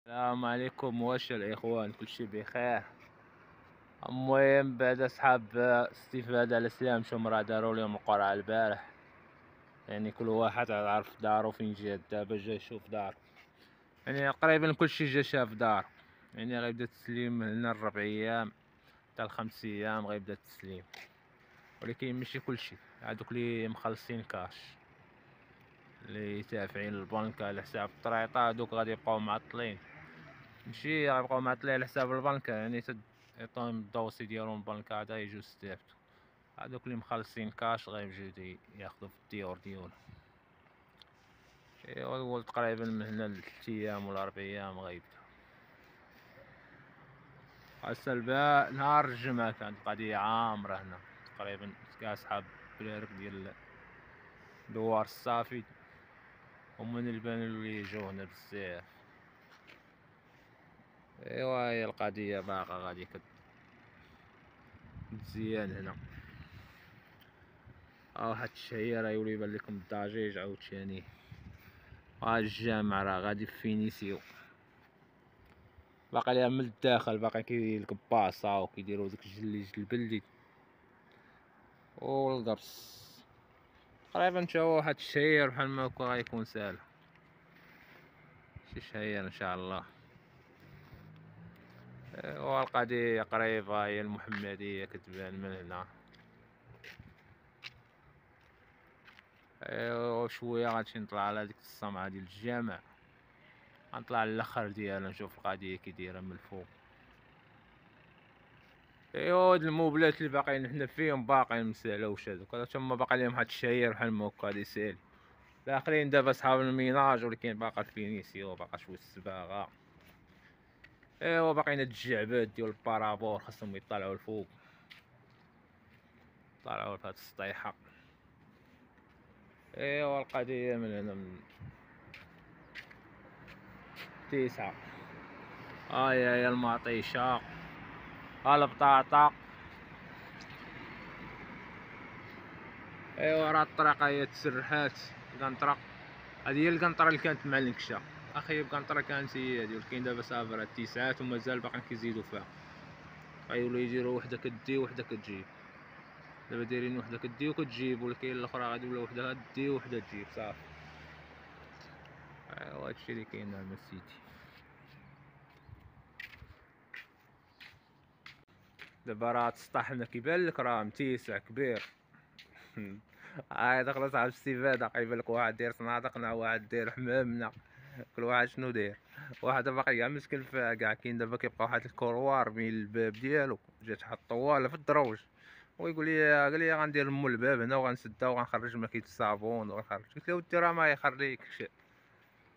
السلام عليكم واش الإخوان كلشي بخير. المهم بعد أصحاب استفادة الإسلام شمرا داروا لهم القرعة البارح، يعني كل واحد عارف دارو فين جات. دابا جا يشوف دار، يعني تقريبا كلشي جا شاف دار. يعني غيبدا التسليم من هنا ل4 أيام حتى ل5 أيام غيبدا التسليم، ولكن ماشي كلشي. هادوك لي مخلصين كاش لي تافعين البنك على حساب الطريطة هادوك غادي يبقاو معطلين، ماشي غيبقاو معطلين على حساب البنكة، يعني يعطيهم الدوسي ديالهم البنكة عاد يجيو يستافدو. هادوك لي مخلصين كاش غيمشيو ياخدو في الديور ديالهم. ايوا هو تقريبا من هنا ل3 أيام ولا 4 أيام غيبدا. السلباء نهار الجمعة كانت قضية عامرة هنا تقريبا، كاع صحاب برارك ديال دوار الصافي ومن البان اللي يجو هنا بزاف. ايوا هي القضية باقا غادي كتزيان هنا. هاد الشهية راه يولي يبان لكم الضجيج عاوتاني. الجامع راه غادي فينيسيو، باقي ليها من الداخل، باقي كيدير الكباصة وكيديرو داك الجليج البلدي والقرص. تقريبا تا هو واحد الشهير بحال ما هكا غيكون ساهل، شي شهير ان شاء الله. والقضية قريبة، هي المحمدية كتبان من هنا. شوية غنمشي نطلع على ديك الصمعة ديال الجامع، غنطلع للآخر ديالها نشوف القضية كي دايرة من الفوق. هاد الموبلات اللي باقيين حنا فيهم باقيين مسالاوش، هادوك تما باقي ليهم واحد الشهير بحال ما هكا غادي يسالي. الاخرين دابا صحاب الميناج، ولكن باقا الفينيسيو، باقا شويه الصباغه. باقيين هاد الجعبات ديال البارابور خاصهم يطلعوا الفوق، طلعوا لهاد السطيحه. القضيه من هنا من 9. هي المطيشه، البطاطا. راه الطريقه هي تسرحات القنطره، هادي هي القنطره اللي كانت مع النكشه. اخي القنطره كانت هي هادي، ولكن دابا صافي راه التسعات ومازال باقيين كيزيدوا فيها. غيولوا يديروا وحده كدي وحده كتجيب. دابا دايرين وحده كدي وكتجيب، ولكن الاخرى غادي ولا وحده كدي وحده تجيب صافي. هادشي اللي كاين هنا سيدي. دابا راه السطح هنا كيبان لك راه متيسع كبير. داخل صاحب الاستفاده كيبان لك واحد داير صنادقنا، واحد داير حمامنا، كل واحد شنو داير. واحد باقي كاع مسكن فيها كاع. كاين دابا كيبقى واحد الكروار بين الباب ديالو، جات واحد الطواله في الدروج، ويقول لي قال لي غندير مول الباب هنا وغنسدها وغنخرج ماكينه الصابون وغنخرج. قلت له ودي راه ما يخليكش،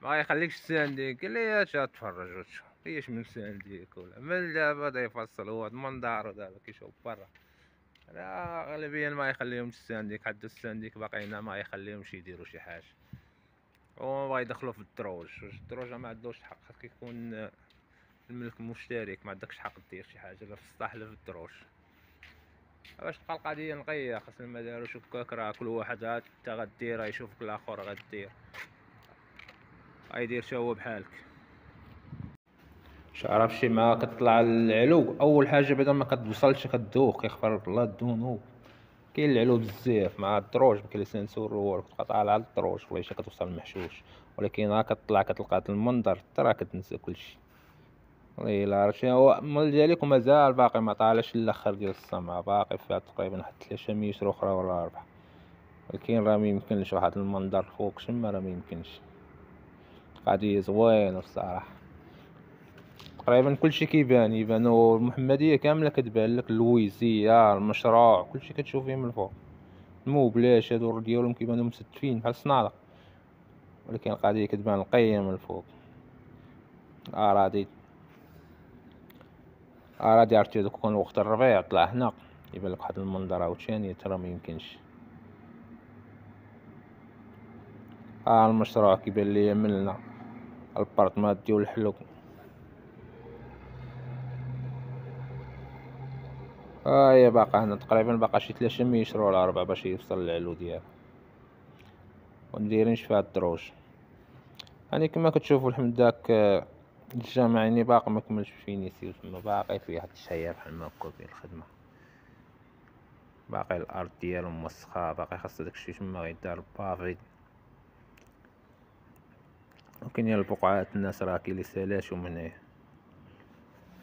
ما يخليكش تسانديك. قال لي اش تفرج وتشوف ايش من سانديك ولا من دابا دا يفصل هو من دارو دابا كيشوف برا. لا غالبيا ما يخليهمش السانديك، حتى السانديك باقيين ما يخليهمش يديروا شي حاجه، هو بغا يدخلوا في الدروج. الدروج ما عندوش الحق، خاص يكون الملك مشترك، ما عندكش حق دير شي حاجه لا في السطح لا في الدروج. باش تبقى القضيه نقيه خاصنا ما داروش هكاك، راه كل واحد انت غدير يشوفك الاخر غدير، غيدير حتى هو بحالك. عرفتي ما كطلع العلو اول حاجه بعدا ما كتوصلش كدوخ، يغفر الله الذنوب. كاين العلو بزاف مع الدروج، كاين السنسور هو كتبقى طالع على الدروج ولا شي كتوصل المحشوش، ولكن ها كطلع كتلقى هاد المنظر حتى راه كتنسى كلشي. والله الا عرفتي هو مال ديالك ومازال باقي ما طالعش الاخر ديال السمعة، باقي فيها تقريبا واحد 3 متر اخرى ولا 4، ولكن راه ميمكنش واحد المنظر فوق تما، راه ميمكنش. قضية زوينة الصراحة، تقريبا كلشي كيبان، يبانو المحمدية كاملة كتبان لك، اللويزية المشروع كلشي كتشوف فيه من الفوق. الموبلاش هادو ديالهم كيبانو مستفين بحال الصنادق، ولكن القضية كتبان نقية من الفوق. أراضي عرفتي دوك كون وقت الربيع طلع هنا يبان لك واحد المنظر عاوتاني ترى ميمكنش. المشروع كيبان ليا من هنا، البارطمات ديال الحلو. هي باقا هنا تقريبا باقا شي 3 متر ولا 4 باش يوصل للعلو ديالها، ونديرينش فيها الدروج. يعني كما كتشوفوا الحمد داك الجامع يعني باقي مكملش فينيسيو، تما باقي فيه واحد الشهية بحال ما هكا ديال الخدمة، باقي الأرض ديالو موسخة، باقي خاص داكشي تما غيدار بافي، وكاينين البقعات الناس راه كاين لي سالاتو من هنايا،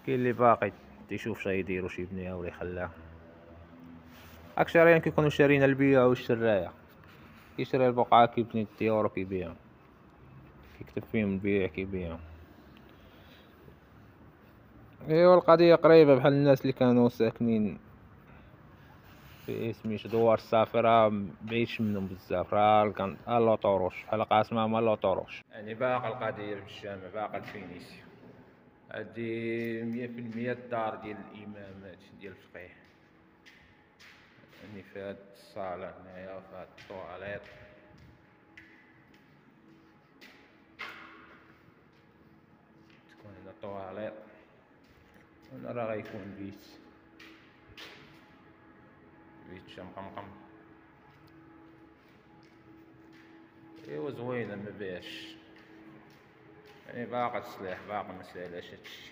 كاين لي باقي تيشوف شنو يديرو شي يبنيها ولا يخليها. أكثريا كيكونو شارين البيع والشراية، كيشري البقعة كيبني الديور وكيبيعهم، كيكتب فيهم البيع كيبيعهم. ايوا القضية قريبة بحال الناس اللي كانوا ساكنين في سميتو دوار الصافي، راه مبعيدش منهم بزاف، راه لوطوروش بحال قاسمة مع لوطوروش، يعني باقا القضية بالجامع، باقا الفينيسيو، هادي 100% الدار ديال الإمام هادشي ديال الفقيه، يعني في هاد الصالة هنايا وفي هاد الطواليط، تكون هنا طواليط، هنا راه غيكون بيت شمقمقم. ايوا زوينة مبيعش، يعني باقا التصليح باقا مسالهاش هادشي.